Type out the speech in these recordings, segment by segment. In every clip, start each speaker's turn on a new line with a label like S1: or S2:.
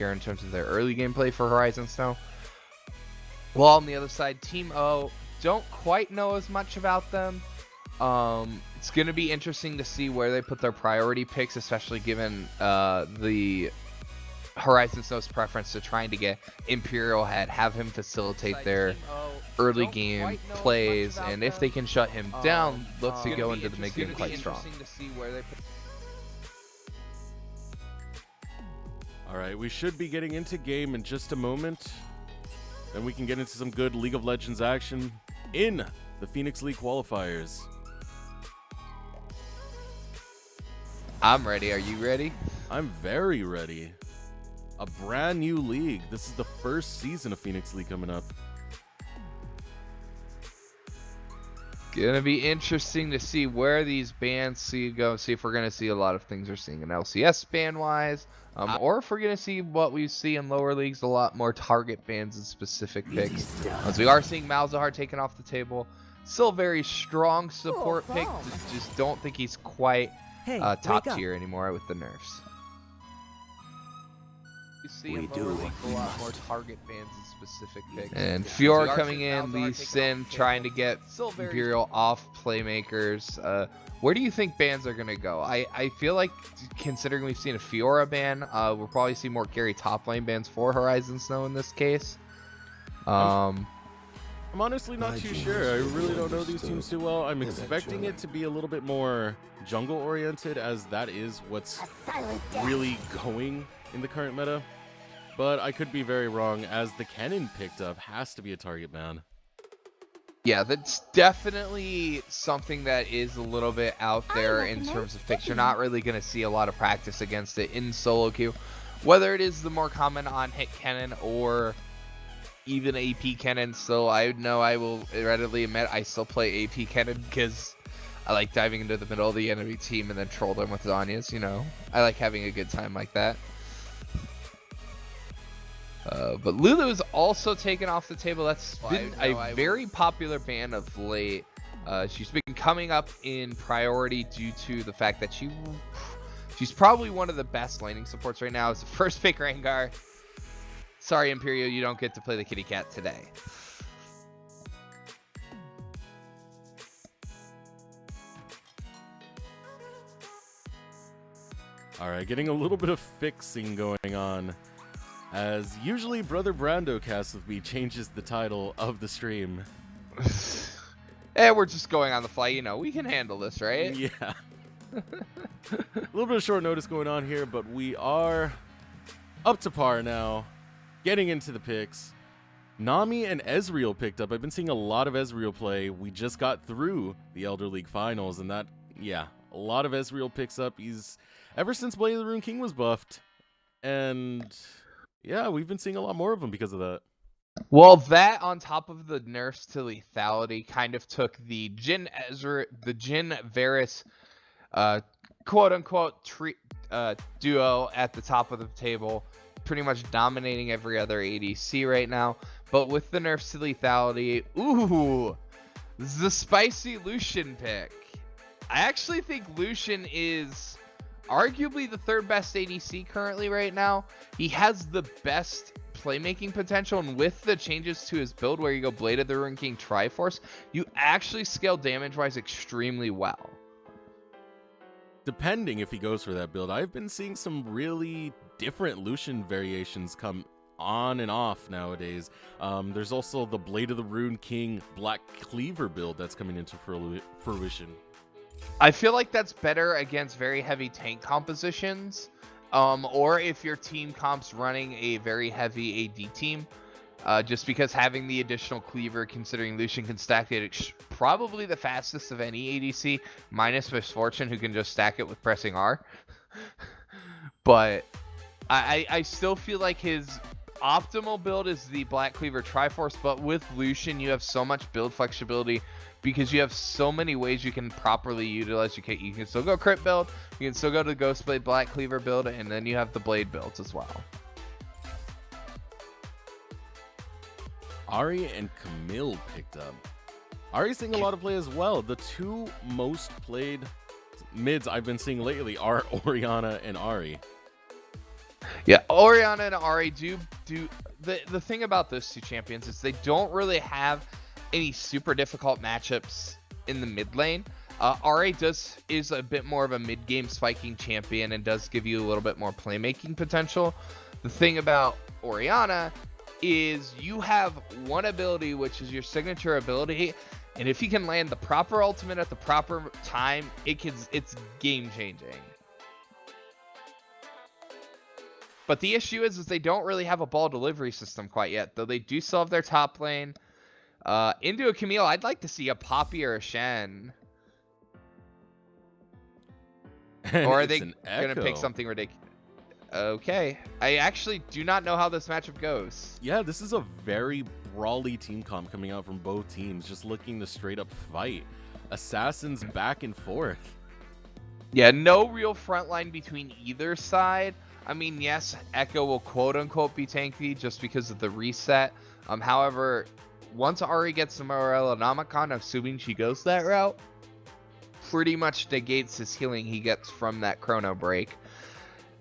S1: here in terms of their early gameplay for Horizon Snow. While on the other side, Team O, don't quite know as much about them. It's going to be interesting to see where they put their priority picks, especially given the Horizon Snow's preference to trying to get Imperial Head, have him facilitate their early game plays, and if they can shut him down, looks to go into the mid game quite strong.
S2: All right, we should be getting into game in just a moment. Then we can get into some good League of Legends action in the Phoenix League qualifiers.
S1: I'm ready. Are you ready?
S2: I'm very ready. A brand new league. This is the first season of Phoenix League coming up.
S1: Gonna be interesting to see where these bans go. See if we're gonna see a lot of things we're seeing in LCS ban wise, or if we're gonna see what we see in lower leagues, a lot more target bans and specific picks. As we are seeing Malzahar taken off the table, still very strong support pick. Just don't think he's quite top tier anymore with the nerfs. You see a lot more target bans and specific picks. And Fiora coming in, Lee Sin trying to get Imperial off playmakers. Where do you think bans are going to go? I feel like, considering we've seen a Fiora ban, we'll probably see more carry top lane bans for Horizon Snow in this case.
S2: I'm honestly not too sure. I really don't know these teams too well. I'm expecting it to be a little bit more jungle oriented, as that is what's really going in the current meta. But I could be very wrong, as the Kennen picked up has to be a target ban.
S1: Yeah, that's definitely something that is a little bit out there in terms of picks. You're not really going to see a lot of practice against it in solo queue. Whether it is the more common on-hit Kennen or even AP Kennen, still, I know I will readily admit I still play AP Kennen because I like diving into the middle of the enemy team and then troll them with Zhonya's, you know. I like having a good time like that. But Lulu is also taken off the table. That's been a very popular ban of late. She's been coming up in priority due to the fact that she's probably one of the best laning supports right now. As the first pick Rengar. Sorry, Imperial, you don't get to play the kitty cat today.
S2: All right, getting a little bit of fixing going on, as usually Brother Brando Cast with me changes the title of the stream.
S1: We're just going on the fly, you know, we can handle this, right?
S2: Yeah. A little bit of short notice going on here, but we are up to par now, getting into the picks. Nami and Ezreal picked up. I've been seeing a lot of Ezreal play. We just got through the Elder League finals, and that, yeah, a lot of Ezreal picks up. He's, ever since Blade of the Rune King was buffed, and yeah, we've been seeing a lot more of them because of that.
S1: Well, that on top of the nerfs to lethality kind of took the Jhin Varus quote unquote duo at the top of the table, pretty much dominating every other ADC right now. But with the nerfs to lethality, ooh, the spicy Lucian pick. I actually think Lucian is arguably the third best ADC currently right now. He has the best playmaking potential, and with the changes to his build where you go Blade of the Rune King Triforce, you actually scale damage wise extremely well.
S2: Depending if he goes for that build. I've been seeing some really different Lucian variations come on and off nowadays. There's also the Blade of the Rune King Black Cleaver build that's coming into fruition.
S1: I feel like that's better against very heavy tank compositions, or if your team comp's running a very heavy AD team, just because having the additional cleaver, considering Lucian can stack it probably the fastest of any ADC, minus Misfortune, who can just stack it with pressing R. But I still feel like his optimal build is the Black Cleaver Triforce, but with Lucian you have so much build flexibility because you have so many ways you can properly utilize your kit. You can still go crit build, you can still go to the Ghostblade Black Cleaver build, and then you have the Blade builds as well.
S2: Ahri and Camille picked up. Ahri's seeing a lot of play as well. The two most played mids I've been seeing lately are Orianna and Ahri.
S1: Yeah, Orianna and Ahri do the thing about those two champions is they don't really have any super difficult matchups in the mid lane. Ahri is a bit more of a mid game spiking champion and does give you a little bit more playmaking potential. The thing about Orianna is you have one ability, which is your signature ability, and if you can land the proper ultimate at the proper time, it's game changing. But the issue is they don't really have a ball delivery system quite yet, though they do still have their top lane. Into a Camille, I'd like to see a Poppy or a Shen. Or are they going to pick something ridiculous? Okay. I actually do not know how this matchup goes.
S2: Yeah, this is a very brawly team comp coming out from both teams, just looking to straight up fight. Assassins back and forth.
S1: Yeah, no real front line between either side. I mean, yes, Echo will quote-unquote be tanky just because of the reset. However, once Ahri gets the Morellonomicon, assuming she goes that route, pretty much negates his healing he gets from that chrono break.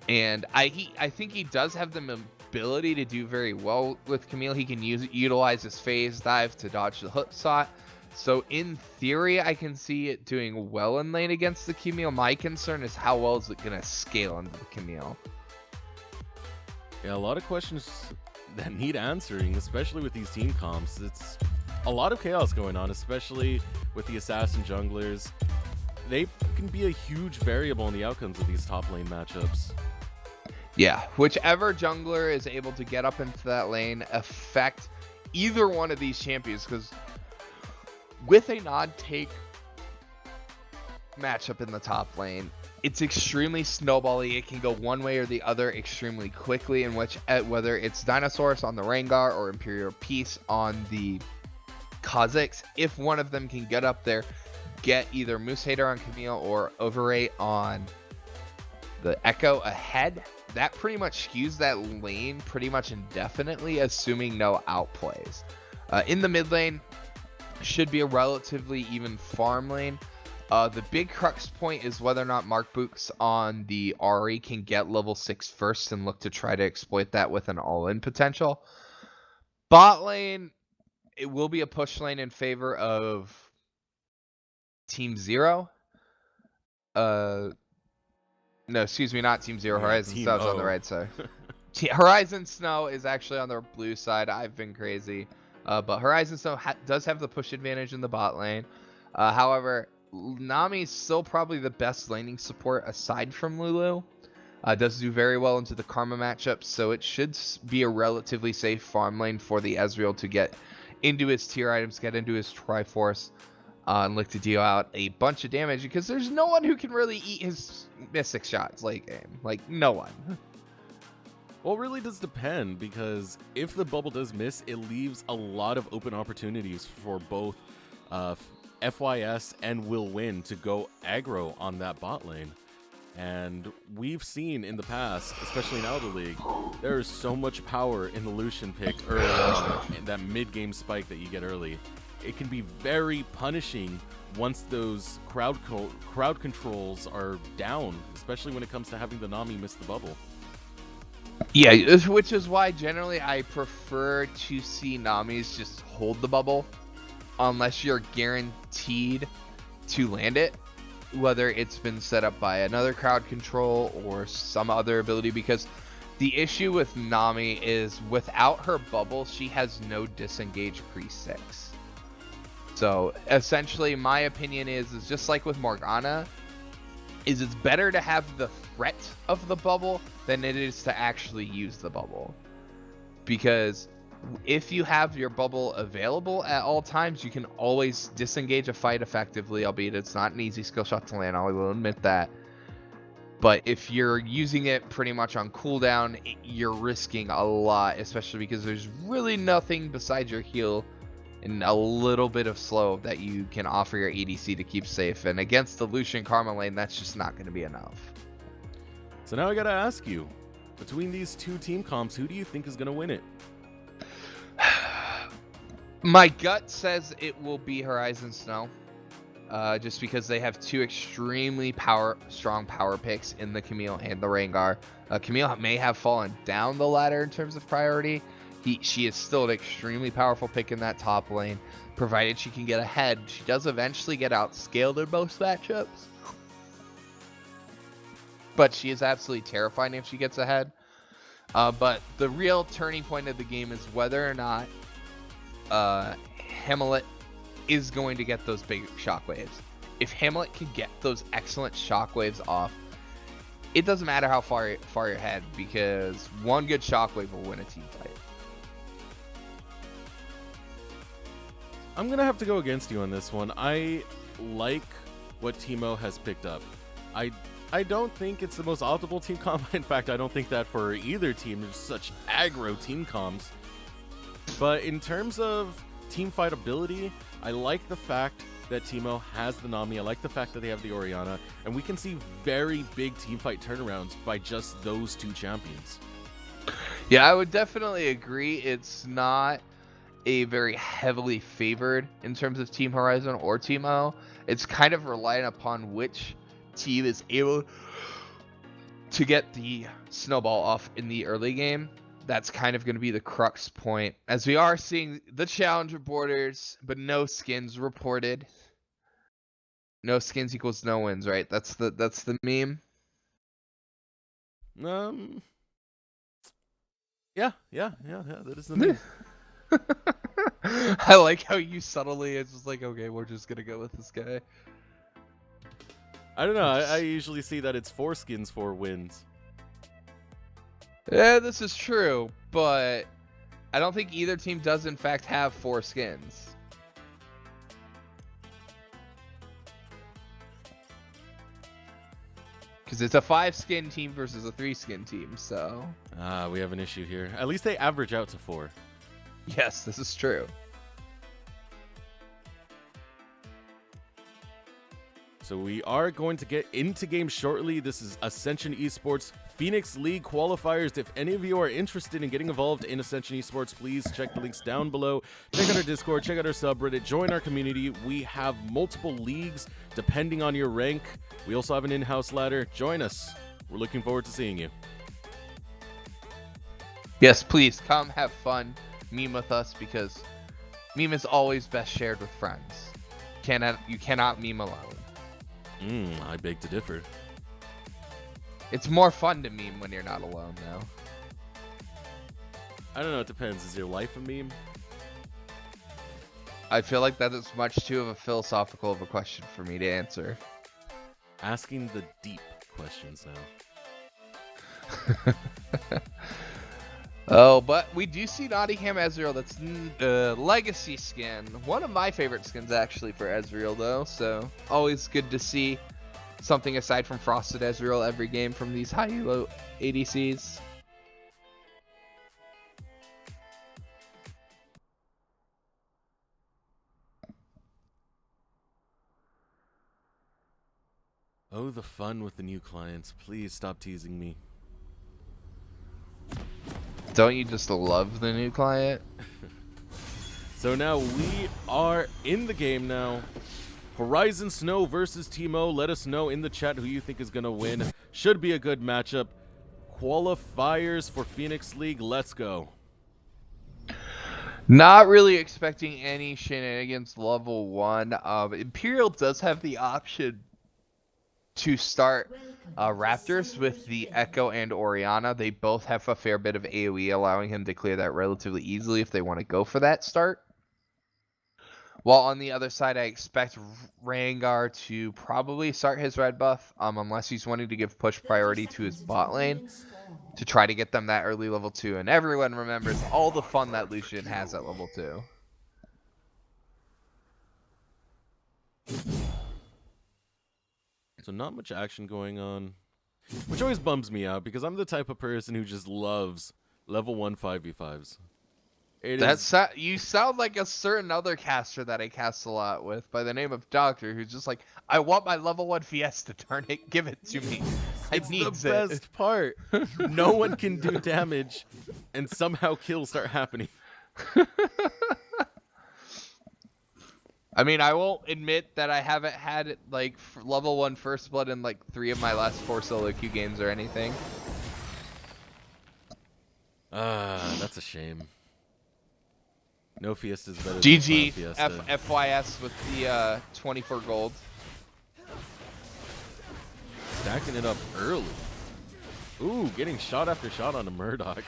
S1: And I think he does have the ability to do very well with Camille. He can utilize his phase dive to dodge the hook shot. So in theory, I can see it doing well in lane against the Camille. My concern is how well is it going to scale into the Camille.
S2: Yeah, a lot of questions that need answering, especially with these team comps. It's a lot of chaos going on, especially with the assassin junglers. They can be a huge variable in the outcomes of these top lane matchups.
S1: Yeah, whichever jungler is able to get up into that lane affect either one of these champions, because with a non-take matchup in the top lane, it's extremely snowbally. It can go one way or the other extremely quickly, in which whether it's Dinosaurus on the Rengar or Imperial Peace on the Kha'Zix, if one of them can get up there, get either Moose Hater on Camille or Overrate on the Echo ahead, that pretty much skews that lane pretty much indefinitely, assuming no outplays. In the mid lane, should be a relatively even farm lane. The big crux point is whether or not Mark Books on the Ahri can get level 6 first and look to try to exploit that with an all-in potential. Bot lane, it will be a push lane in favor of Team Zero. No, excuse me, not Team Zero.
S2: Yeah,
S1: Horizon
S2: Team
S1: Snow's
S2: O.
S1: on the right side. Horizon Snow is actually on the blue side. I've been crazy. But Horizon Snow does have the push advantage in the bot lane. However, Nami is still probably the best laning support aside from Lulu. Does do very well into the Karma matchup, so it should be a relatively safe farm lane for the Ezreal to get into his tier items, get into his Triforce, and look to deal out a bunch of damage, because there's no one who can really eat his Mystic shots late game. Like, no one.
S2: Well, it really does depend, because if the bubble does miss, it leaves a lot of open opportunities for both FYS and Will Win to go aggro on that bot lane. And we've seen in the past, especially in Elder League, there is so much power in the Lucian pick early on, in that mid-game spike that you get early. It can be very punishing once those crowd controls are down, especially when it comes to having the Nami miss the bubble.
S1: Yeah, which is why generally I prefer to see Namis just hold the bubble unless you're guaranteed to land it, whether it's been set up by another crowd control or some other ability, because the issue with Nami is without her bubble, she has no disengage pre-6. So essentially my opinion is just like with Morgana, is it's better to have the threat of the bubble than it is to actually use the bubble. Because if you have your bubble available at all times, you can always disengage a fight effectively, albeit it's not an easy skill shot to land, I will admit that. But if you're using it pretty much on cooldown, you're risking a lot, especially because there's really nothing besides your heal and a little bit of slow that you can offer your ADC to keep safe. And against the Lucian Karma lane, that's just not going to be enough.
S2: So now I gotta ask you, between these two team comps, who do you think is gonna win it?
S1: My gut says it will be Horizon Snow. just because they have two extremely strong power picks in the Camille and the Rengar. Camille may have fallen down the ladder in terms of priority. She is still an extremely powerful pick in that top lane, provided she can get ahead. She does eventually get outscaled in most matchups, but she is absolutely terrifying if she gets ahead. But the real turning point of the game is whether or not Hamlet is going to get those big shockwaves. If Hamlet can get those excellent shockwaves off, it doesn't matter how far you're ahead, because one good shockwave will win a team fight.
S2: I'm going to have to go against you on this one. I like what Teemo has picked up. I don't think it's the most optimal team comp. In fact, I don't think that for either team. There's such aggro team comps. But in terms of team fight ability, I like the fact that Teemo has the Nami. I like the fact that they have the Orianna. And we can see very big team fight turnarounds by just those two champions.
S1: Yeah, I would definitely agree. It's not a very heavily favored in terms of Team Horizon or Teemo. It's kind of relying upon which team is able to get the snowball off in the early game. That's kind of going to be the crux point, as we are seeing the challenger borders, but no skins reported. No skins equals no wins, right? That's the meme.
S2: Yeah, that is the meme.
S1: I like how you subtly, it's just like, okay, we're just gonna go with this guy.
S2: I don't know. I usually see that it's 4 skins, 4 wins.
S1: Yeah, this is true, but I don't think either team does in fact have 4 skins. Because it's a 5-skin team versus a 3-skin team, so...
S2: we have an issue here. At least they average out to 4.
S1: Yes, this is true.
S2: So we are going to get into game shortly. This is Ascension eSports Phoenix League Qualifiers. If any of you are interested in getting involved in Ascension eSports, please check the links down below. Check out our Discord, check out our subreddit, join our community. We have multiple leagues depending on your rank. We also have an in-house ladder. Join us. We're looking forward to seeing you.
S1: Yes, please come have fun, meme with us, because meme is always best shared with friends. You cannot meme alone.
S2: I beg to differ.
S1: It's more fun to meme when you're not alone, though.
S2: I don't know, it depends. Is your life a meme?
S1: I feel like that is much too of a philosophical of a question for me to answer.
S2: Asking the deep questions now.
S1: Oh, but we do see Nottingham Ezreal. That's legacy skin. One of my favorite skins, actually, for Ezreal, though. So, always good to see something aside from Frosted Ezreal every game from these high elo ADCs.
S2: Oh, the fun with the new clients. Please stop teasing me.
S1: Don't you just love the new client?
S2: So now we are in the game now. Horizon Snow versus Teemo. Let us know in the chat who you think is going to win. Should be a good matchup. Qualifiers for Phoenix League. Let's go.
S1: Not really expecting any shenanigans level 1. Imperial does have the option to start Raptors with the Echo and Orianna. They both have a fair bit of AoE, allowing him to clear that relatively easily if they want to go for that start. While on the other side, I expect Rengar to probably start his red buff, unless he's wanting to give push priority to his bot lane to try to get them that early level 2. And everyone remembers all the fun that Lucian has at level 2.
S2: So not much action going on, which always bums me out because I'm the type of person who just loves level 1 5v5s.
S1: You sound like a certain other caster that I cast a lot with by the name of Doctor, who's just like, I want my level 1 Fiesta, turn it, give it to me.
S2: It's the best part. No one can do damage, and somehow kills start happening.
S1: I mean, I won't admit that I haven't had like level 1 first blood in like 3 of my last 4 solo queue games or anything.
S2: That's a shame. No Fiesta's better than
S1: GG
S2: Fiesta.
S1: FYS with the 24 gold.
S2: Stacking it up early. Ooh, getting shot after shot on a Murdoch.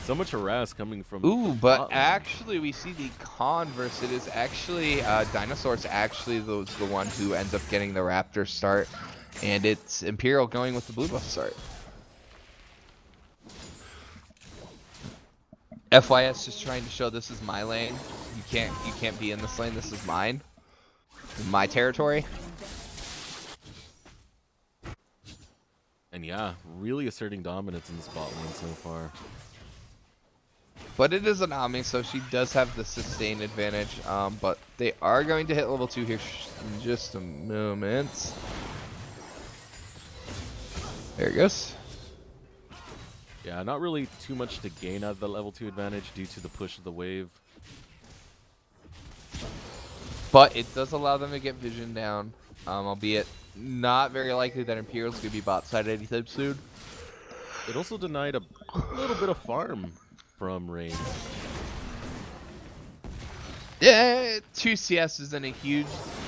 S2: So much harass coming from.
S1: Ooh, but
S2: Botland.
S1: actually we see the converse. It is actually Dinosaur's actually the one who ends up getting the Raptor start, and it's Imperial going with the blue buff start. FYS just trying to show this is my lane. You can't be in this lane. This is mine. My territory.
S2: And yeah, really asserting dominance in the spot lane so far.
S1: But it is an Ami, so she does have the sustain advantage. But they are going to hit level 2 here in just a moment. There it goes.
S2: Yeah, not really too much to gain out of the level 2 advantage due to the push of the wave.
S1: But it does allow them to get vision down, albeit not very likely that Imperial's going to be bot side anytime soon.
S2: It also denied a little bit of farm from Rain.
S1: Yeah, 2 CS isn't a huge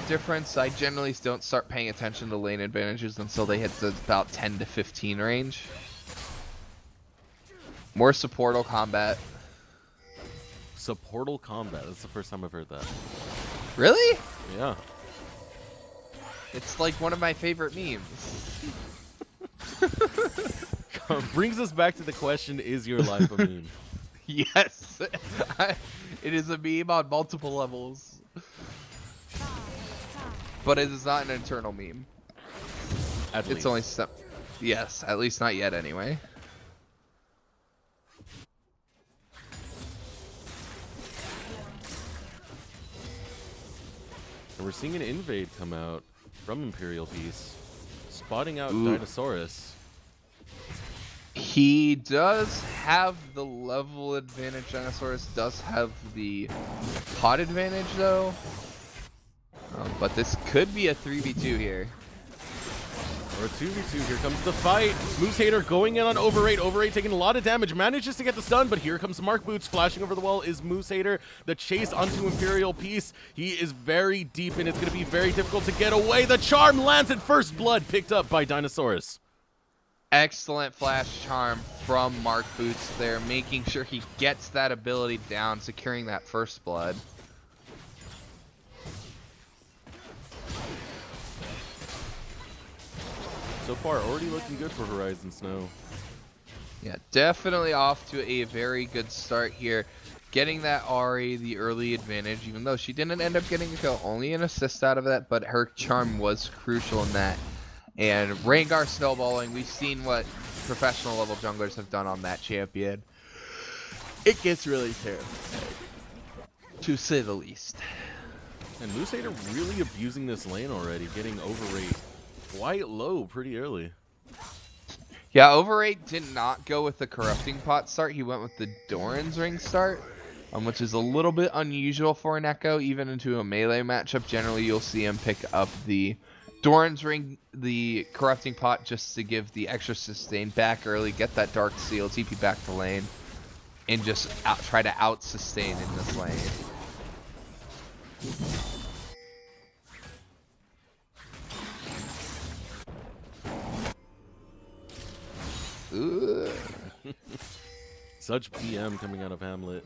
S1: difference. I generally don't start paying attention to lane advantages until they hit the about 10 to 15 range. More supportal combat.
S2: Supportal combat. That's the first time I've heard that.
S1: Really?
S2: Yeah.
S1: It's like one of my favorite memes.
S2: Brings us back to the question, is your life a meme?
S1: Yes. It is a meme on multiple levels. But it is not an internal meme.
S2: At least.
S1: It's only some. Yes, at least not yet anyway.
S2: And we're seeing an invade come out from Imperial Peace, spotting out
S1: Ooh.
S2: Dinosaurus.
S1: He does have the level advantage. Dinosaurus does have the pot advantage though. But this could be a 3v2 here.
S2: Or a 2v2, here comes the fight. Moose Hater going in on Overrate. Overrate taking a lot of damage, manages to get the stun, but here comes Mark Boots flashing over the wall is Moose Hater. The chase onto Imperial Peace. He is very deep and it's going to be very difficult to get away. The charm lands at first blood, picked up by Dinosaurus.
S1: Excellent flash charm from Mark Boots there, making sure he gets that ability down, securing that first blood.
S2: So far, already looking good for Horizon Snow.
S1: Yeah, definitely off to a very good start here. Getting that Ari the early advantage, even though she didn't end up getting a kill, only an assist out of that, but her charm was crucial in that. And Rengar snowballing, we've seen what professional level junglers have done on that champion. It gets really terrible, to say the least.
S2: And Moose Hater really abusing this lane already, getting Overrate quite low pretty early.
S1: Yeah, Overrate did not go with the Corrupting Pot start. He went with the Doran's Ring start, which is a little bit unusual for an Echo. Even into a melee matchup, generally you'll see him pick up the Doran's Ring, the Corrupting Pot, just to give the extra sustain back early, get that Dark Seal, TP back to lane, and just try to out-sustain in this lane.
S2: Such PM coming out of Hamlet.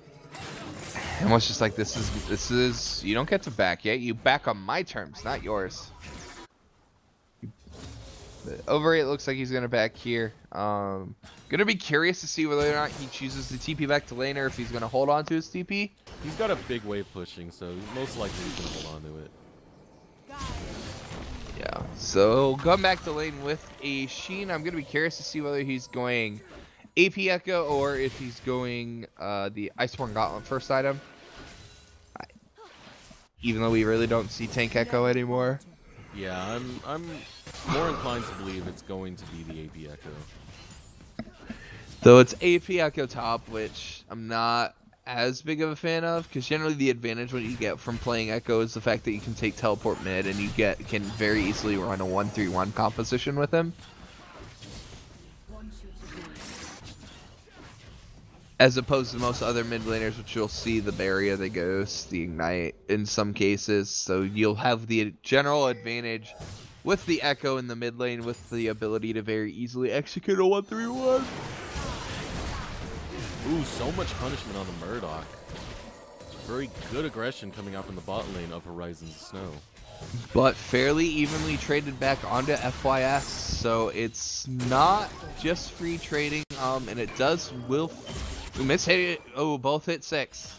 S1: And was just like, this is you don't get to back yet. You back on my terms, not yours. Overrate looks like he's gonna back here. Gonna be curious to see whether or not he chooses to TP back to lane or if he's gonna hold on to his TP.
S2: He's got a big wave pushing, so most likely he's gonna hold on to it.
S1: Yeah, so come back to lane with a Sheen. I'm gonna be curious to see whether he's going AP Echo or if he's going the Iceborne Gauntlet first item. Even though we really don't see Tank Echo anymore.
S2: Yeah, I'm more inclined to believe it's going to be the AP Echo.
S1: Though it's AP Echo top, which I'm not as big of a fan of, because generally the advantage what you get from playing Echo is the fact that you can take teleport mid and you can very easily run a 1-3-1 composition with him. As opposed to most other mid laners, which you'll see the barrier, the ghost, the ignite in some cases. So you'll have the general advantage with the Echo in the mid lane with the ability to very easily execute a 1-3-1.
S2: Ooh, so much punishment on the Murdoch. Very good aggression coming out from the bot lane of Horizon's Snow.
S1: But fairly evenly traded back onto FYS, so it's not just free trading, and it will miss hit it. Oh, both hit 6.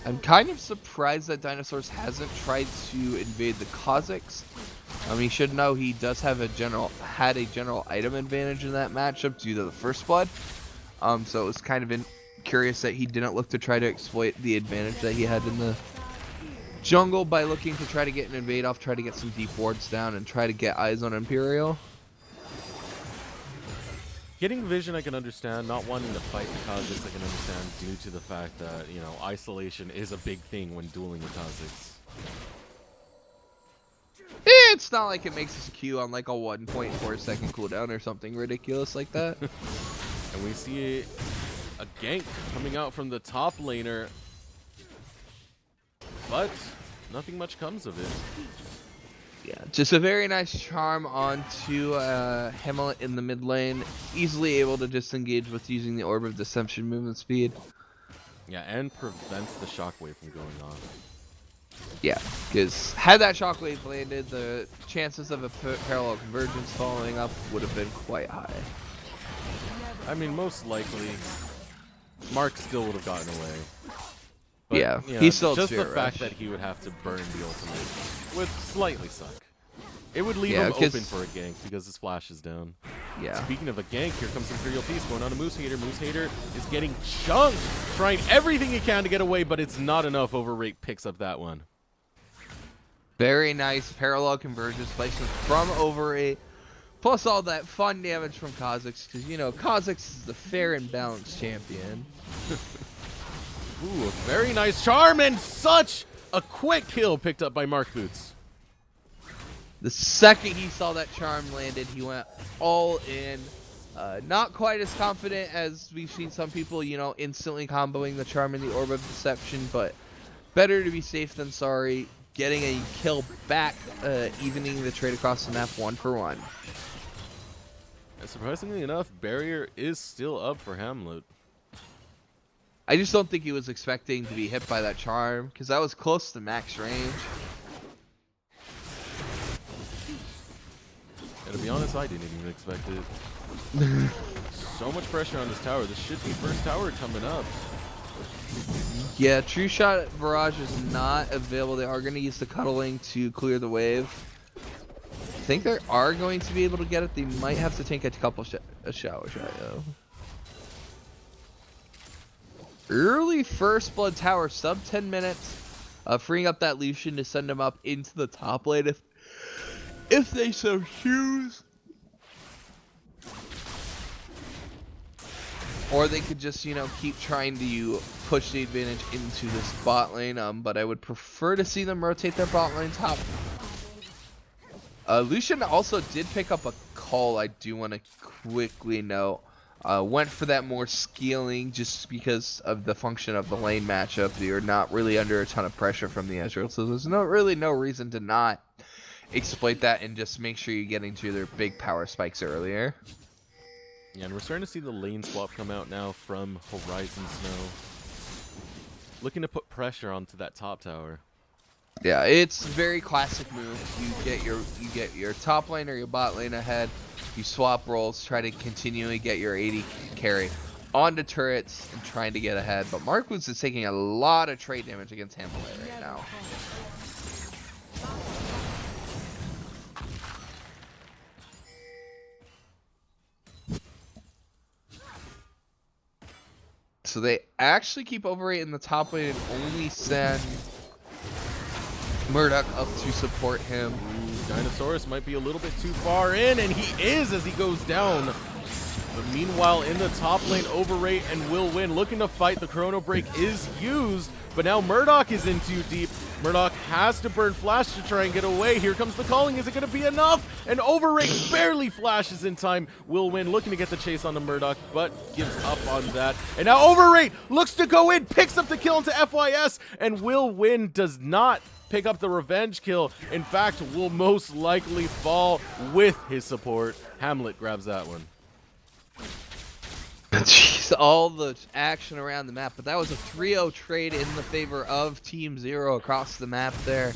S1: I'm kind of surprised that Dinosaurs hasn't tried to invade the Kazakhs. You should know he does have had a general item advantage in that matchup due to the first blood. So it was kind of curious that he didn't look to try to exploit the advantage that he had in the jungle by looking to try to get an invade off, try to get some deep wards down, and try to get eyes on Imperial.
S2: Getting vision I can understand, not wanting to fight the Kazakhs I can understand due to the fact that, you know, isolation is a big thing when dueling with Kazakhs.
S1: It's not like it makes us Q on like a 1.4 second cooldown or something ridiculous like that.
S2: And we see a gank coming out from the top laner, but nothing much comes of it.
S1: Yeah, just a very nice charm onto Hamlet in the mid lane, easily able to disengage with using the Orb of Deception movement speed.
S2: Yeah, and prevents the shockwave from going on.
S1: Yeah, because had that shockwave landed, the chances of a parallel convergence following up would have been quite high.
S2: I mean, most likely, Mark still would have gotten away. But,
S1: yeah,
S2: you know,
S1: he's still
S2: just the
S1: Spirit
S2: fact
S1: Rush.
S2: that he would have to burn the ultimate would slightly suck. It would leave
S1: Yeah,
S2: him open for a gank because his flash is down.
S1: Yeah.
S2: Speaking of a gank, here comes Imperial Peace going on to Moose Hater. Moose Hater is getting chunked, trying everything he can to get away, but it's not enough. Overrate picks up that one.
S1: Very nice parallel convergence placement from Overrate. Plus all that fun damage from Kazakhs, because, you know, Kazakhs is the fair and balanced champion.
S2: Ooh, a very nice charm and such a quick kill picked up by Mark Boots.
S1: The second he saw that charm landed, he went all in. Not quite as confident as we've seen some people, you know, instantly comboing the charm in the Orb of Deception, but better to be safe than sorry. Getting a kill back, evening the trade across the map 1-for-1.
S2: And surprisingly enough, barrier is still up for Hamlet.
S1: I just don't think he was expecting to be hit by that charm, because that was close to max range.
S2: And to be honest, I didn't even expect it. So much pressure on this tower. This should be first tower coming up.
S1: Yeah, True Shot Barrage is not available. They are going to use the cuddling to clear the wave. I think they are going to be able to get it. They might have to take a couple a shower shot, though. Early first blood tower, sub 10 minutes, freeing up that Lucian to send him up into the top lane if they so choose. Or they could just, you know, keep trying to push the advantage into this bot lane, but I would prefer to see them rotate their bot lane top. Lucian also did pick up a call, I do want to quickly note. Went for that more scaling just because of the function of the lane matchup. You're not really under a ton of pressure from the Ezreal, so there's really no reason to not exploit that and just make sure you get into their big power spikes earlier.
S2: Yeah, and we're starting to see the lane swap come out now from Horizon Snow. Looking to put pressure onto that top tower.
S1: Yeah, it's a very classic move. You get your top lane or your bot lane ahead. You swap roles, try to continually get your AD carry onto turrets and trying to get ahead. But Marquez is taking a lot of trade damage against Hamlet right now. So they actually keep Overrate in the top lane and only send Murdoch up to support him.
S2: Dinosaurus might be a little bit too far in, and he is as he goes down. But meanwhile, in the top lane, Overrate and Will Win looking to fight. The Chrono Break is used, but now Murdoch is in too deep. Murdoch has to burn Flash to try and get away. Here comes the calling. Is it going to be enough? And Overrate barely flashes in time. Will Win looking to get the chase onto Murdoch, but gives up on that. And now Overrate looks to go in, picks up the kill into FYS, and Will Win does not pick up the revenge kill. In fact, will most likely fall with his support. Hamlet grabs that one.
S1: Jeez, all the action around the map, but that was a 3-0 trade in the favor of Team Zero across the map there.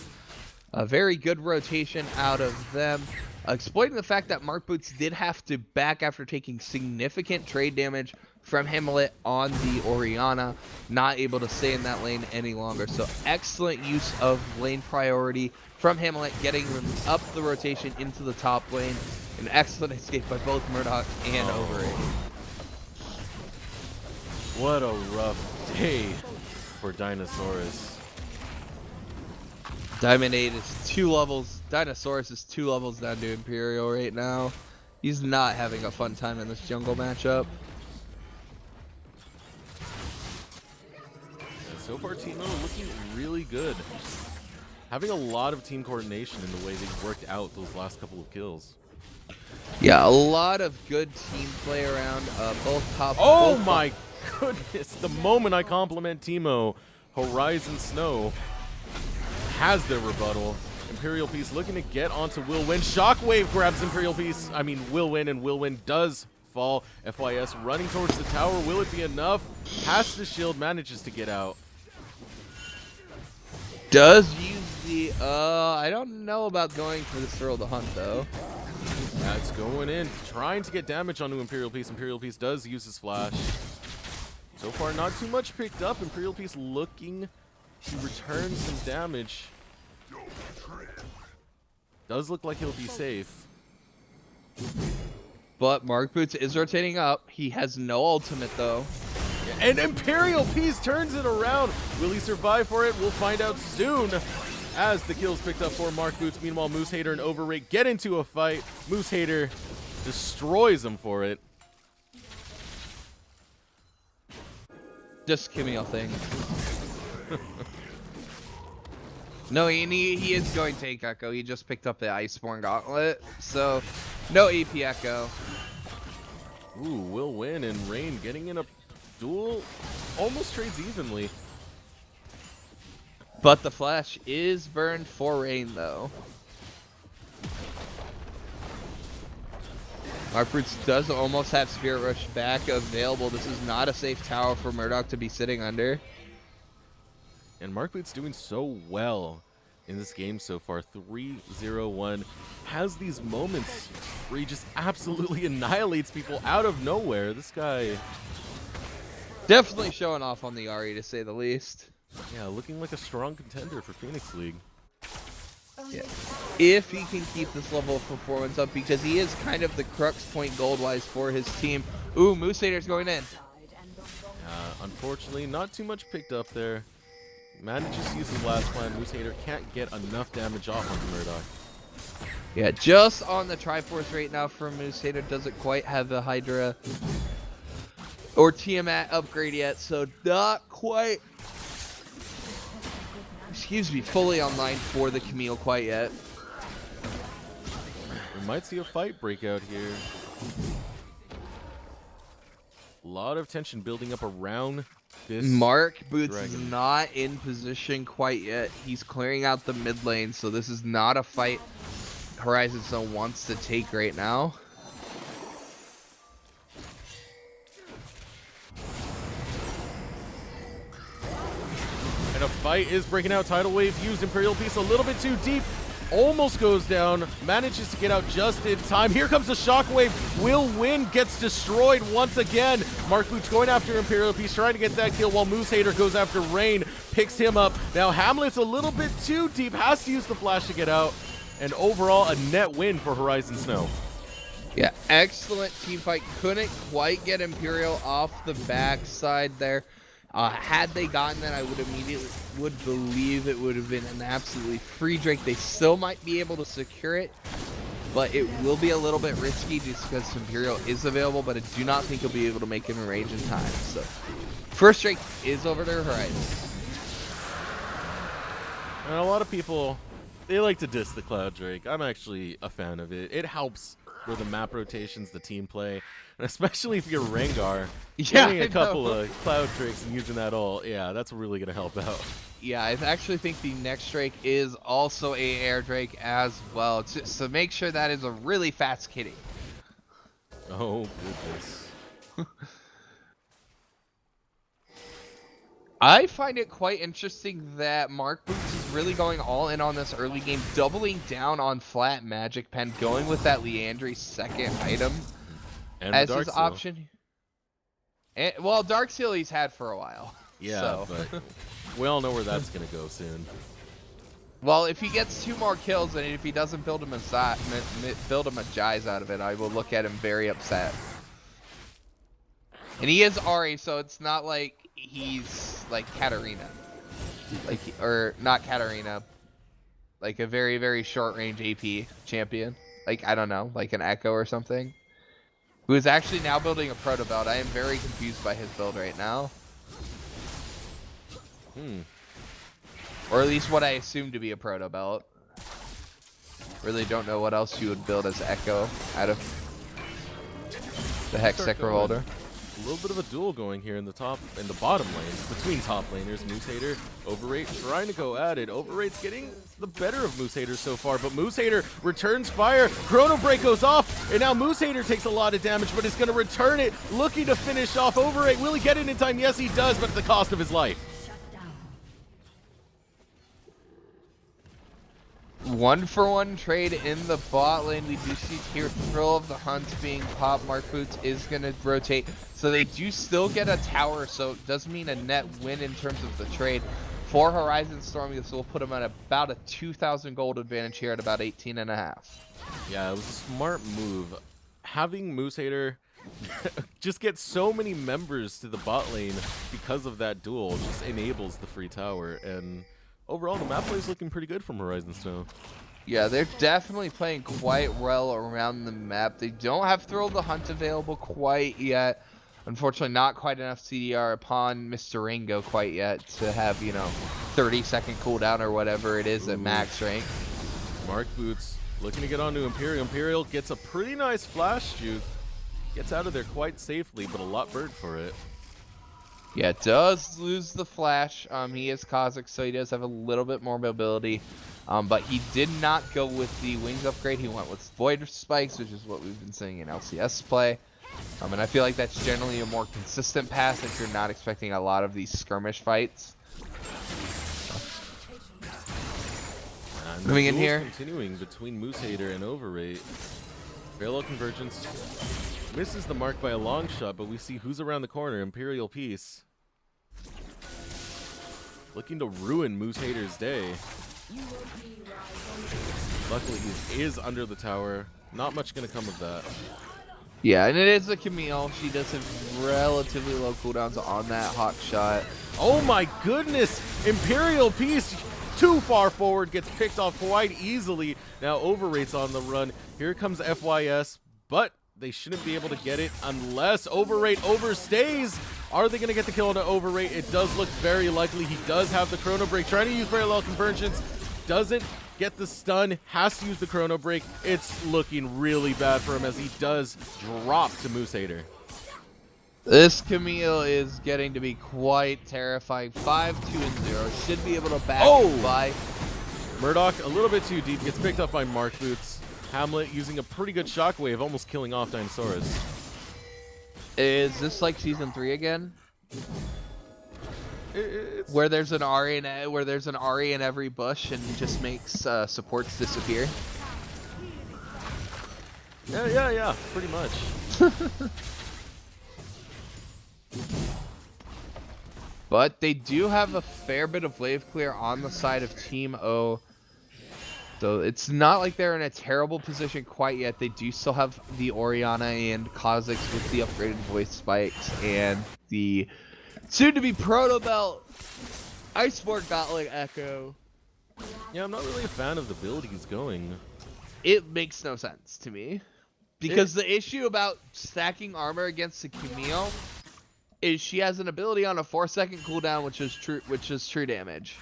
S1: A very good rotation out of them, exploiting the fact that Mark Boots did have to back after taking significant trade damage from Hamlet on the Orianna, not able to stay in that lane any longer. So excellent use of lane priority from Hamlet, getting them up the rotation into the top lane. An excellent escape by both Murdoch and Overrate.
S2: What a rough day for Dinosaurus.
S1: Diamond 8 is 2 levels. Dinosaurus is 2 levels down to Imperial right now. He's not having a fun time in this jungle matchup.
S2: And so far, Teemo looking really good. Having a lot of team coordination in the way they've worked out those last couple of kills.
S1: Yeah, a lot of good team play around both top.
S2: Oh my goodness! The moment I compliment Teemo, Horizon Snow has their rebuttal. Imperial Peace looking to get onto Will Win. Shockwave grabs Imperial Peace. I mean Will Win, and Will Win does fall. FYS running towards the tower. Will it be enough? Has the shield, manages to get out.
S1: Does use the I don't know about going for the Thrill the Hunt though.
S2: That's going in, trying to get damage onto Imperial Peace. Imperial Peace does use his flash. So far, not too much picked up. Imperial Peace looking to return some damage. Does look like he'll be safe.
S1: But Mark Boots is rotating up. He has no ultimate though.
S2: And Imperial Peace turns it around. Will he survive for it? We'll find out soon. As the kills picked up for Mark Boots. Meanwhile, Moose Hater and Overrate get into a fight. Moose Hater destroys him for it.
S1: Just Camille thing. No, he is going to take Echo. He just picked up the Iceborne Gauntlet. So, no AP Echo.
S2: Ooh, Will Win and Rain getting in a duel. Almost trades evenly.
S1: But the flash is burned for Rain, though. Mark Boots does almost have Spirit Rush back available. This is not a safe tower for Murdoch to be sitting under.
S2: And Mark Boots doing so well in this game so far. 3-0-1. Has these moments where he just absolutely annihilates people out of nowhere. This guy...
S1: Definitely showing off on the RE, to say the least.
S2: Yeah, looking like a strong contender for Phoenix League.
S1: Yeah. If he can keep this level of performance up, because he is kind of the crux point gold-wise for his team. Ooh, Moose Hater's going in.
S2: Unfortunately, not too much picked up there. Manages to use his last plan. Moose Hater can't get enough damage off onto Murdoch.
S1: Yeah, just on the Triforce right now for Moose Hater. Doesn't quite have a Hydra or Tiamat upgrade yet, so not quite, excuse me, fully online for the Camille quite yet.
S2: We might see a fight break out here. A lot of tension building up around this.
S1: Mark Boots
S2: dragon.
S1: is not in position quite yet. He's clearing out the mid lane, so this is not a fight Horizon Zone wants to take right now.
S2: And a fight is breaking out. Tidal Wave used. Imperial Peace a little bit too deep. Almost goes down. Manages to get out just in time. Here comes the Shockwave. Will Win gets destroyed once again. Mark Boots going after Imperial Peace, trying to get that kill while Moose Hater goes after Rain. Picks him up. Now Hamlet's a little bit too deep. Has to use the flash to get out. And overall, a net win for Horizon Snow.
S1: Yeah, excellent team fight. Couldn't quite get Imperial off the backside there. Had they gotten that, I would believe it would have been an absolutely free Drake. They still might be able to secure it, but it will be a little bit risky just because Imperial is available, but I do not think he'll be able to make it in range in time. So, first Drake is over their horizon.
S2: And a lot of people, they like to diss the Cloud Drake. I'm actually a fan of it. It helps for the map rotations, the team play, and especially if you're Rengar, getting a couple of Cloud Drakes and using that all, yeah, that's really going to help out.
S1: Yeah, I actually think the next Drake is also a Air Drake as well, so make sure that is a really fast kitty.
S2: Oh, goodness.
S1: I find it quite interesting that Mark Boots is really going all in on this early game, doubling down on flat Magic Pen, going with that Liandry's second item
S2: and
S1: as his option. And, well, Dark Seal he's had for a while.
S2: Yeah,
S1: so.
S2: But we all know where that's going to go soon.
S1: Well, if he gets 2 more kills and if he doesn't build him a Jai's out of it, I will look at him very upset. And he is Ari, so it's not like he's like Katarina, or not Katarina, like a very, very short range AP champion, like, I don't know, like an Echo or something, who is actually now building a proto belt. I am very confused by his build right now. Or at least what I assume to be a proto belt. Really don't know what else you would build as Echo out of the Hextech Revolver.
S2: A little bit of a duel going here in the bottom lanes between top laners. Moose Hater, Overrate trying to go at it. Overrate's getting the better of Moose Hater so far, but Moose Hater returns fire. Chrono Break goes off, and now Moose Hater takes a lot of damage, but is going to return it, looking to finish off Overrate. Will he get it in time? Yes, he does, but at the cost of his life.
S1: 1-for-1 trade in the bot lane. We do see here Thrill of the Hunt being popped. Mark Boots is going to rotate. So they do still get a tower, so it does mean a net win in terms of the trade. For Horizon Storm, this will put them at about a 2,000 gold advantage here at about 18.5.
S2: Yeah, it was a smart move. Having Moose Hater just get so many members to the bot lane because of that duel just enables the free tower, and overall, the map play is looking pretty good from Horizon Snow.
S1: Yeah, they're definitely playing quite well around the map. They don't have Thrill of the Hunt available quite yet. Unfortunately, not quite enough CDR upon Mr. Ringo quite yet to have, 30-second cooldown or whatever it is at max rank.
S2: Mark Boots looking to get onto Imperial. Imperial gets a pretty nice flash juke. Gets out of there quite safely, but a lot burnt for it.
S1: Yeah, does lose the flash. He is Kha'Zix, so he does have a little bit more mobility. But he did not go with the wings upgrade. He went with Void Spikes, which is what we've been seeing in LCS play. And I feel like that's generally a more consistent path if you're not expecting a lot of these skirmish fights.
S2: And
S1: moving in here.
S2: Continuing between Moose Hater and Overrate. Parallel Convergence misses the mark by a long shot, but we see who's around the corner. Imperial Peace. Looking to ruin Moose Hater's day. Luckily, he is under the tower. Not much going to come of that.
S1: Yeah, and it is a Camille. She does have relatively low cooldowns on that hawk shot.
S2: Oh my goodness! Imperial Peace too far forward, gets picked off quite easily. Now Overrate's on the run. Here comes FYS, but they shouldn't be able to get it unless Overrate overstays. Are they going to get the kill on Overrate? It does look very likely. He does have the Chrono Break. Trying to use Parallel Convergence. Doesn't get the stun. Has to use the Chrono Break. It's looking really bad for him as he does drop to Moose Hater.
S1: This Camille is getting to be quite terrifying. 5-2-0. Should be able to back by.
S2: Murdoch, a little bit too deep. Gets picked up by Mark Boots. Hamlet using a pretty good shockwave, almost killing off Dinosaurus.
S1: Is this like Season 3 again? Where there's an Ahri in every bush and he just makes supports disappear?
S2: Yeah, pretty much.
S1: But they do have a fair bit of wave clear on the side of Team O. So it's not like they're in a terrible position quite yet. They do still have the Orianna and Kha'Zix with the upgraded voice spikes and the Soon to be Proto Belt. Iceborne Gauntlet Echo.
S2: Yeah, I'm not really a fan of the build he's going.
S1: It makes no sense to me. Because the issue about stacking armor against a Camille is she has an ability on a 4-second cooldown, which is true damage.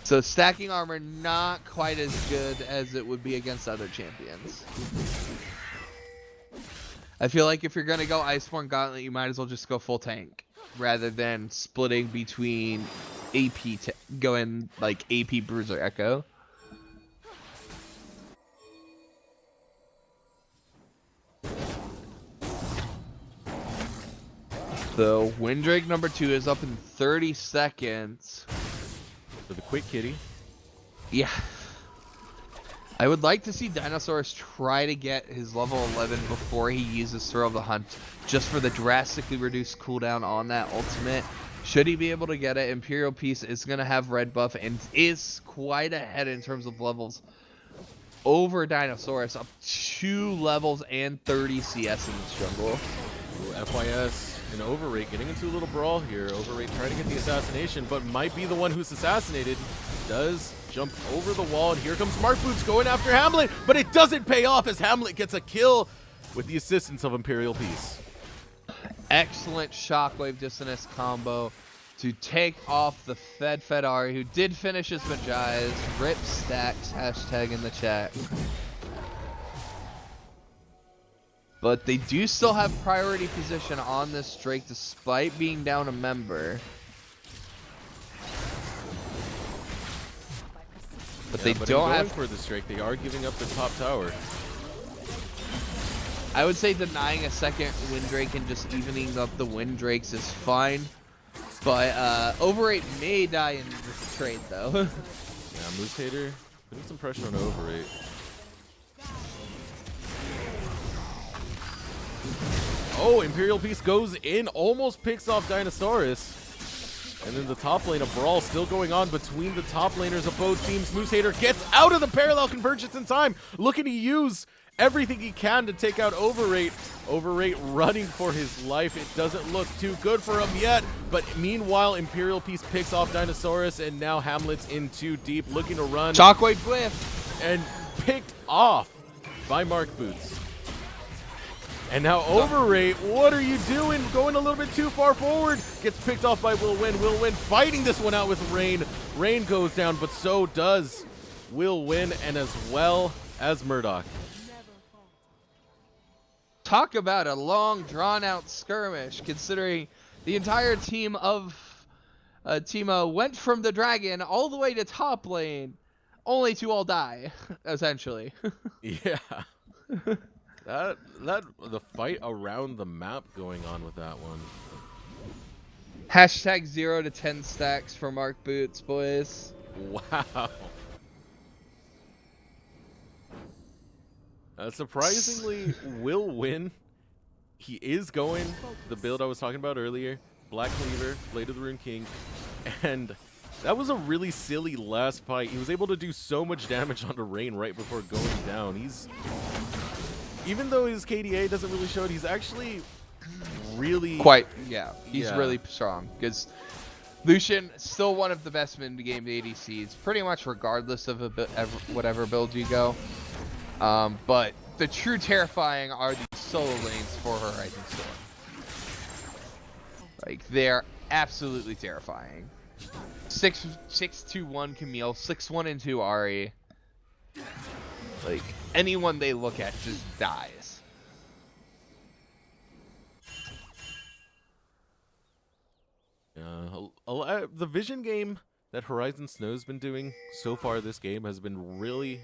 S1: So stacking armor not quite as good as it would be against other champions. I feel like if you're gonna go Iceborne Gauntlet, you might as well just go full tank rather than splitting between going like AP Bruiser Echo. So Windrake number 2 is up in 30 seconds.
S2: For the quick kitty.
S1: Yeah. I would like to see Dinosaurus try to get his level 11 before he uses Throw of the Hunt, just for the drastically reduced cooldown on that ultimate. Should he be able to get it, Imperial Peace is going to have red buff and is quite ahead in terms of levels over Dinosaurus, up 2 levels and 30 CS in this jungle.
S2: Ooh, FYS and Overrate getting into a little brawl here. Overrate trying to get the assassination, but might be the one who's assassinated. Does jump over the wall, and here comes Mark Boots going after Hamlet, but it doesn't pay off as Hamlet gets a kill with the assistance of Imperial Peace.
S1: Excellent Shockwave Dissonance combo to take off the Fed Ari, who did finish his Magi's. Rip stacks, hashtag in the chat. But they do still have priority position on this Drake despite being down a member. But they don't have
S2: for this Drake. They are giving up the top tower.
S1: I would say denying a second Windrake and just evening up the Windrakes is fine. But Overrate may die in this trade though.
S2: Yeah, Moose Hater putting some pressure on Overrate. Oh, Imperial Peace goes in, almost picks off Dinosaurus. And then the top lane, a brawl still going on between the top laners of both teams. Moose Hater gets out of the parallel convergence in time, looking to use everything he can to take out Overrate. Overrate running for his life. It doesn't look too good for him yet, but meanwhile, Imperial Peace picks off Dinosaurus, and now Hamlet's in too deep, looking to run.
S1: Shockwave whiff!
S2: And picked off by Mark Boots. And now Overrate, what are you doing? Going a little bit too far forward. Gets picked off by Will Win. Will Win fighting this one out with Rain. Rain goes down, but so does Will Win, and as well as Murdoch.
S1: Talk about a long, drawn-out skirmish, considering the entire team of Teemo went from the dragon all the way to top lane, only to all die, essentially.
S2: Yeah. The fight around the map going on with that one.
S1: Hashtag 0 to 10 stacks for Mark Boots, boys.
S2: Wow. Surprisingly, Will Win. He is going the build I was talking about earlier. Black Cleaver, Blade of the Rune King. And that was a really silly last fight. He was able to do so much damage onto Rain right before going down. Even though his KDA doesn't really show it, he's actually really...
S1: He's really strong. Because Lucian, still one of the best mid-game ADCs, pretty much regardless of whatever build you go. But the true terrifying are the solo lanes for Horizon Storm. Like, they're absolutely terrifying. 6-2-1 Camille, 6-1-2 Ari. Like, anyone they look at just dies.
S2: The vision game that Horizon Snow's been doing so far this game has been really,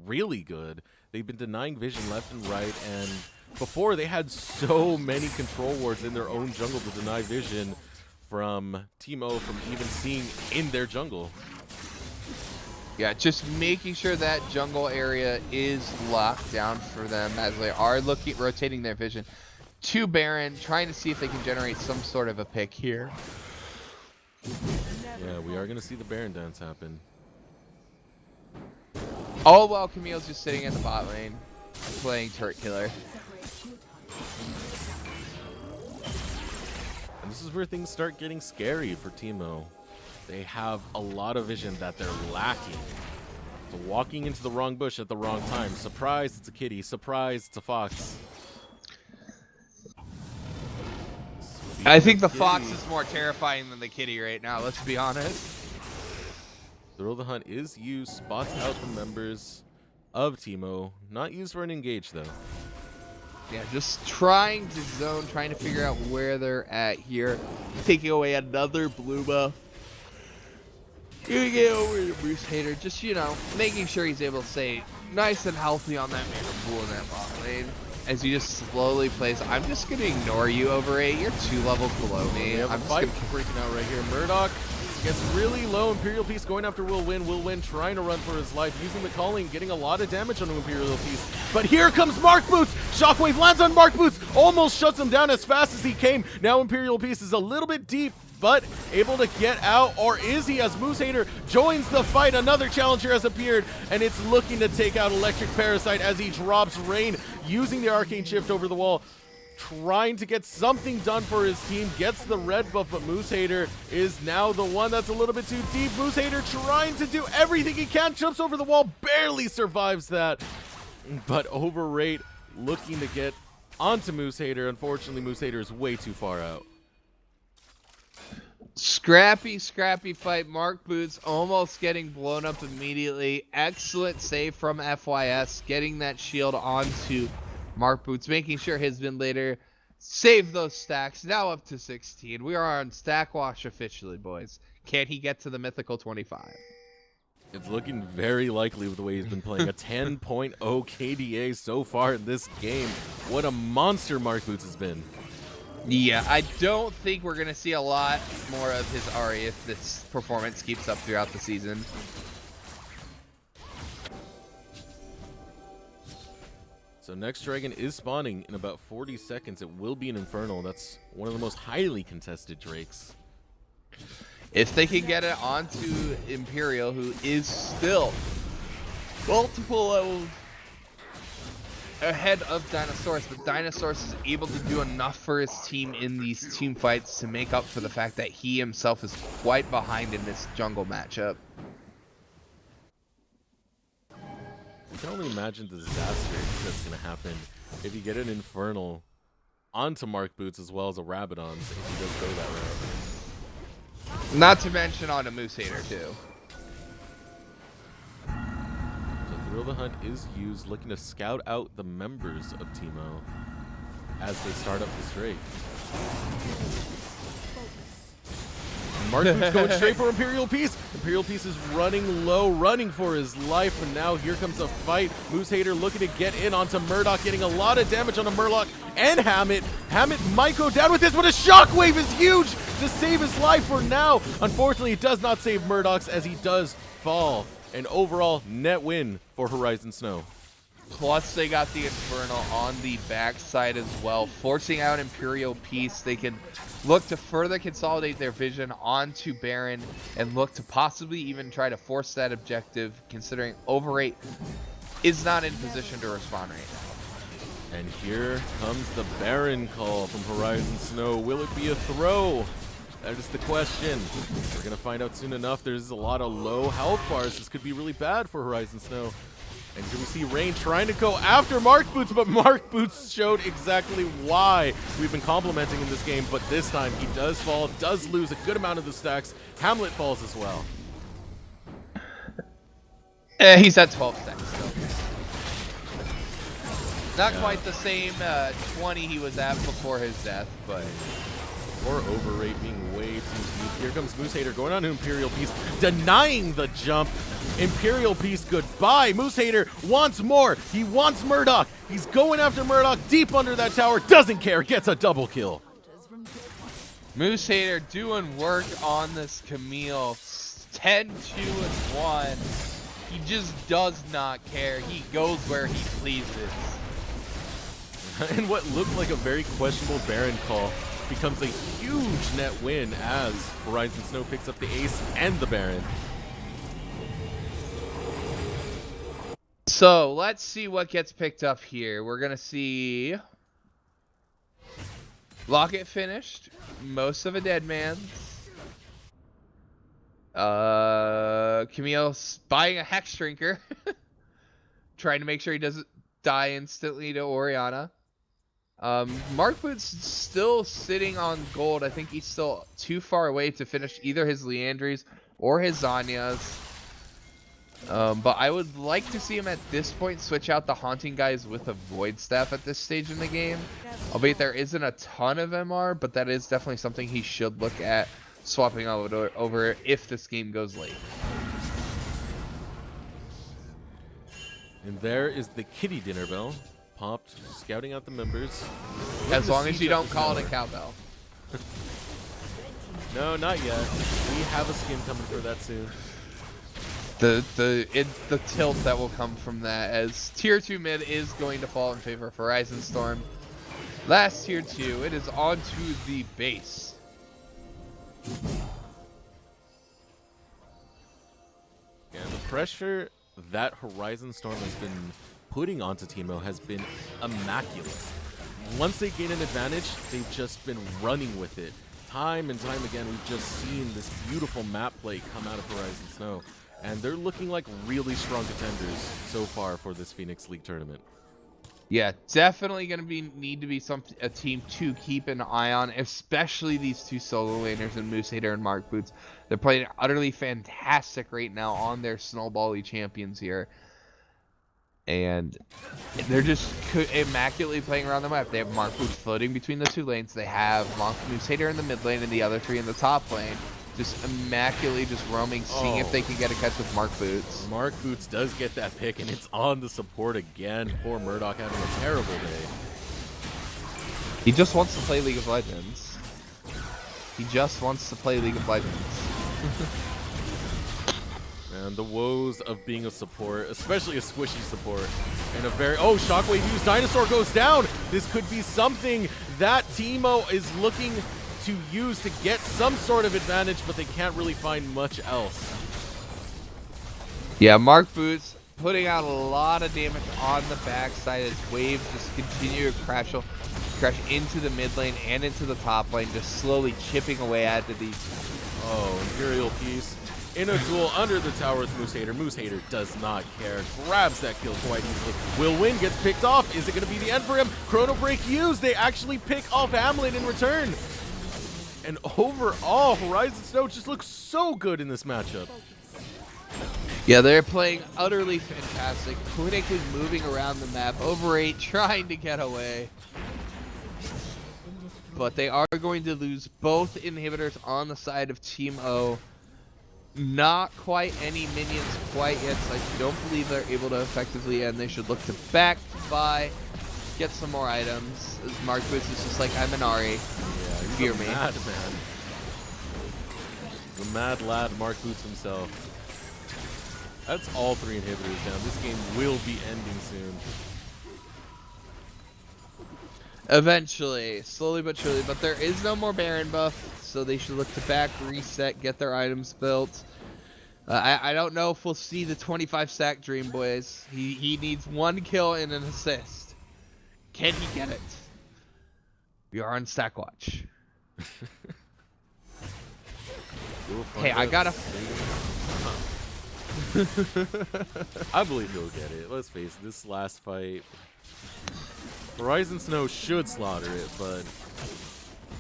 S2: really good. They've been denying vision left and right, and before they had so many control wards in their own jungle to deny vision from Teemo from even seeing in their jungle.
S1: Yeah, just making sure that jungle area is locked down for them as they are rotating their vision to Baron, trying to see if they can generate some sort of a pick here.
S2: Yeah, we are going to see the Baron dance happen.
S1: All while Camille's just sitting in the bot lane, playing Turret Killer.
S2: And this is where things start getting scary for Teemo. They have a lot of vision that they're lacking. So walking into the wrong bush at the wrong time. Surprise, it's a kitty. Surprise, it's a fox.
S1: I think the fox is more terrifying than the kitty right now, let's be honest.
S2: Thrill the Hunt is used, spots out the members of Teemo. Not used for an engage, though.
S1: Yeah, just trying to zone, trying to figure out where they're at here. Taking away another blue buff. Gonna get over to Bruce Hater, just, you know, making sure he's able to stay nice and healthy on that mana pool in that bot lane. As he just slowly plays, I'm just gonna ignore you over 8. You're 2 levels below me.
S2: We have
S1: I'm
S2: a
S1: just
S2: fight
S1: gonna...
S2: breaking out right here. Murdoch gets really low. Imperial Peace going after Will Win. Will Win trying to run for his life, using the calling, getting a lot of damage on Imperial Peace. But here comes Mark Boots. Shockwave lands on Mark Boots, almost shuts him down as fast as he came. Now Imperial Peace is a little bit deep, but able to get out, or is he, as Moose Hater joins the fight? Another challenger has appeared, and it's looking to take out Electric Parasite as he drops Rain, using the Arcane Shift over the wall, trying to get something done for his team. Gets the red buff, but Moose Hater is now the one that's a little bit too deep. Moose Hater trying to do everything he can, jumps over the wall, barely survives that, but Overrate looking to get onto Moose Hater. Unfortunately, Moose Hater is way too far out.
S1: Scrappy fight. Mark Boots almost getting blown up immediately. Excellent save from FYS, getting that shield onto Mark Boots, making sure his ventilator save those stacks. Now up to 16. We are on Stack Wash officially, boys. Can he get to the mythical 25?
S2: It's looking very likely with the way he's been playing. A 10.0 KDA so far in this game. What a monster Mark Boots has been.
S1: Yeah, I don't think we're going to see a lot more of his Ari if this performance keeps up throughout the season.
S2: So next dragon is spawning in about 40 seconds. It will be an Infernal. That's one of the most highly contested Drakes.
S1: If they can get it onto Imperial, who is still multiple levels ahead of Dinosaurus, but Dinosaurus is able to do enough for his team in these team fights to make up for the fact that he himself is quite behind in this jungle matchup.
S2: I can only imagine the disaster that's going to happen if you get an Infernal onto Mark Boots as well as a Rabadon if he does go that route.
S1: Not to mention on a Moose Hater too.
S2: Thrill the Hunt is used, looking to scout out the members of Teemo as they start up this Drake. Mark Boots going straight for Imperial Peace. Imperial Peace is running low, running for his life, and now here comes a fight. Moose Hater looking to get in onto Murdoch, getting a lot of damage onto Murloc and Hammett. Hammett might go down with this, but a shockwave is huge to save his life for now. Unfortunately, it does not save Murdoch's as he does fall. An overall net win for Horizon Snow.
S1: Plus, they got the Infernal on the backside as well, forcing out Imperial Peace. They can look to further consolidate their vision onto Baron and look to possibly even try to force that objective, considering Overrate is not in position to respond right now.
S2: And here comes the Baron call from Horizon Snow. Will it be a throw? That is the question. We're going to find out soon enough. There's a lot of low health bars. This could be really bad for Horizon Snow. And here we see Rain trying to go after Mark Boots, but Mark Boots showed exactly why we've been complimenting in this game. But this time he does fall, does lose a good amount of the stacks. Hamlet falls as well.
S1: He's at 12 stacks still. Not quite the same 20 he was at before his death, but...
S2: Or Overrate being way too deep. Here comes Moose Hater going on to Imperial Peace, denying the jump. Imperial Peace, goodbye. Moose Hater wants more. He wants Murdoch. He's going after Murdoch deep under that tower. Doesn't care. Gets a double kill.
S1: Moose Hater doing work on this Camille. 10-2-1. He just does not care. He goes where he pleases.
S2: And what looked like a very questionable Baron call becomes a huge net win as Horizon Snow picks up the ace and the Baron.
S1: So let's see what gets picked up here. We're gonna see Locket finished. Most of a dead man's. Camille's buying a Hex Drinker. Trying to make sure he doesn't die instantly to Orianna. Mark Boots still sitting on gold. I think he's still too far away to finish either his Leandries or his Zanyas. But I would like to see him at this point switch out the Haunting guys with a Void Staff at this stage in the game. Albeit there isn't a ton of MR, but that is definitely something he should look at swapping over if this game goes late.
S2: And there is the kitty dinner bell. Popped, scouting out the members.
S1: As long as you don't call it a cowbell.
S2: No, not yet. We have a skin coming for that soon.
S1: The tilt that will come from that, as tier 2 mid is going to fall in favor of Horizon Storm. Last tier 2, it is on to the base.
S2: And the pressure that Horizon Storm has been putting onto Teemo has been immaculate. Once they gain an advantage, they've just been running with it. Time and time again, we've just seen this beautiful map play come out of Horizon Snow. And they're looking like really strong contenders so far for this Phoenix League tournament.
S1: Yeah, definitely going to need to be a team to keep an eye on, especially these two solo laners in Moose Hater and Mark Boots. They're playing utterly fantastic right now on their Snowbally champions here. And they're just immaculately playing around the map. They have Mark Boots floating between the two lanes. They have Moose Hater in the mid lane and the other three in the top lane. Just immaculately just roaming, seeing if they can get a catch with Mark Boots.
S2: Mark Boots does get that pick, and it's on the support again. Poor Murdoch having a terrible day.
S1: He just wants to play League of Legends. He just wants to play League of Legends.
S2: And the woes of being a support, especially a squishy support, and a very... Oh, Shockwave used. Dinosaur goes down. This could be something that Teemo is looking to use to get some sort of advantage, but they can't really find much else.
S1: Yeah, Mark Boots putting out a lot of damage on the backside as waves just continue to crash into the mid lane and into the top lane, just slowly chipping away at these.
S2: Oh, Imperial piece in a duel under the tower with Moose Hater. Moose Hater does not care, grabs that kill quite easily. Will Win gets picked off. Is it going to be the end for him? Chrono Break used. They actually pick off Hamlet in return. And overall, Horizon Snow just looks so good in this matchup.
S1: Yeah, they're playing utterly fantastic, clinically moving around the map, over 8, trying to get away. But they are going to lose both inhibitors on the side of Team O. Not quite any minions quite yet, so I don't believe they're able to effectively end. They should look to back to buy, get some more items. As Mark Boots is just like, I'm an Ari.
S2: He's a mad man. The mad lad, Mark Boots himself. That's all 3 inhibitors down. This game will be ending soon.
S1: Eventually, slowly but surely, but there is no more Baron buff, so they should look to back, reset, get their items built. I don't know if we'll see the 25 stack Dream Boys. He needs 1 kill and an assist. Can he get it? We are on stack watch. Hey, I gotta.
S2: I believe he'll get it. Let's face it, this last fight, Horizon Snow should slaughter it, but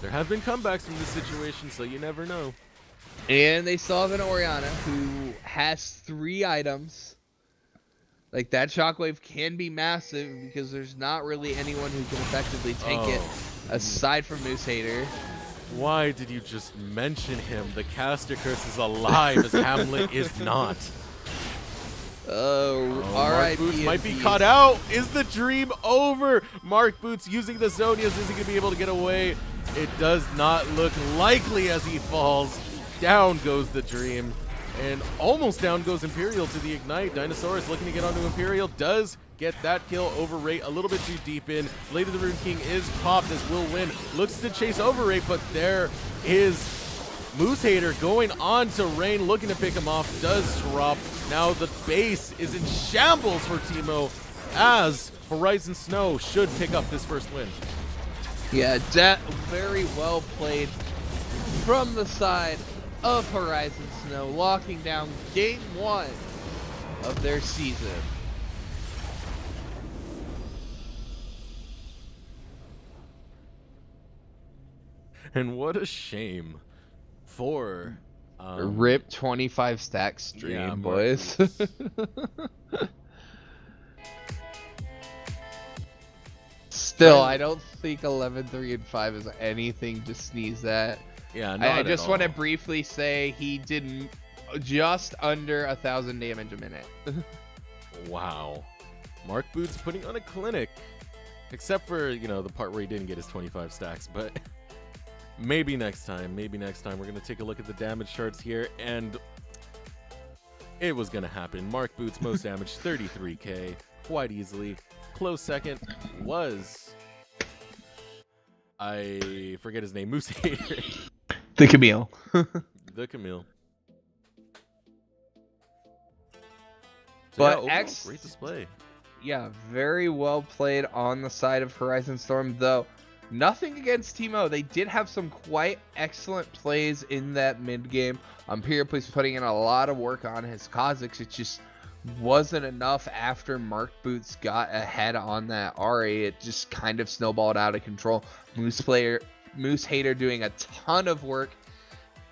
S2: there have been comebacks from this situation, so you never know.
S1: And they still have an Orianna who has 3 items. Like, that Shockwave can be massive because there's not really anyone who can effectively tank it aside from Moose Hater.
S2: Why did you just mention him? The caster curse is alive as Hamlet is not.
S1: Mark
S2: Boots might be caught out. Is the dream over? Mark Boots using the Zonias. Is he going to be able to get away? It does not look likely as he falls. Down goes the dream. And almost down goes Imperial to the Ignite. Dinosaurus looking to get onto Imperial. Does get that kill over Rate a little bit too deep in. Blade of the Rune King is popped as Will Win looks to chase over Rate, but there is Moose Hater going on to Rain, looking to pick him off. Does drop. Now the base is in shambles for Teemo as Horizon Snow should pick up this first win.
S1: Yeah, very well played from the side of Horizon Snow, locking down game 1 of their season.
S2: And what a shame for
S1: Rip 25 stack stream,
S2: yeah,
S1: boys. Still, I don't think 11-3-5 is anything to sneeze at.
S2: Yeah,
S1: I just want to briefly say he did just under 1,000 damage a minute.
S2: Wow. Mark Boots putting on a clinic. Except for, you know, the part where he didn't get his 25 stacks, but maybe next time. Maybe next time. We're going to take a look at the damage charts here, and it was going to happen. Mark Boots, most damage, 33k, quite easily. Close second was, I forget his name, Moose Hater.
S1: The Camille.
S2: The Camille. So
S1: But
S2: yeah, overall, great display.
S1: Yeah, very well played on the side of Horizon Storm, though nothing against Teemo. They did have some quite excellent plays in that mid game. Pericles putting in a lot of work on his Kha'Zix. It just wasn't enough after Mark Boots got ahead on that RA. It just kind of snowballed out of control. Moose Hater doing a ton of work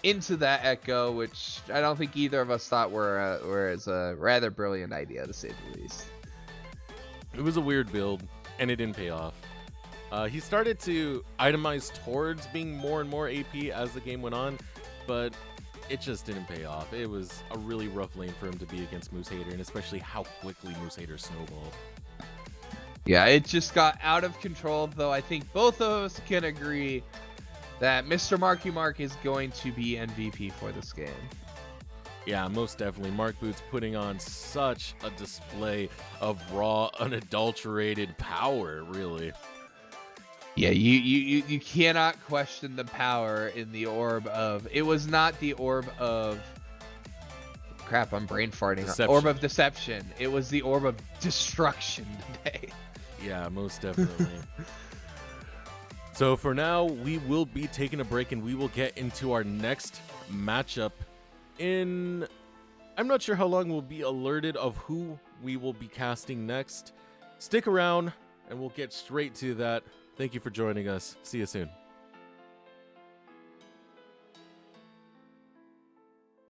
S1: into that Echo, which I don't think either of us thought was a rather brilliant idea, to say the least.
S2: It was a weird build, and it didn't pay off. He started to itemize towards being more and more AP as the game went on, but it just didn't pay off. It was a really rough lane for him to be against Moose Hater, and especially how quickly Moose Hater snowballed.
S1: Yeah, it just got out of control, though I think both of us can agree that Mr. Marky Mark is going to be MVP for this game.
S2: Yeah, most definitely. Mark Boots putting on such a display of raw, unadulterated power, really.
S1: Yeah, you cannot question the power in the orb of... It was not the orb of... Crap, I'm brain farting.
S2: Deception.
S1: Orb of Deception. It was the orb of destruction today.
S2: Yeah, most definitely. So for now, we will be taking a break, and we will get into our next matchup in... I'm not sure how long we'll be alerted of who we will be casting next. Stick around, and we'll get straight to that. Thank you for joining us. See you soon.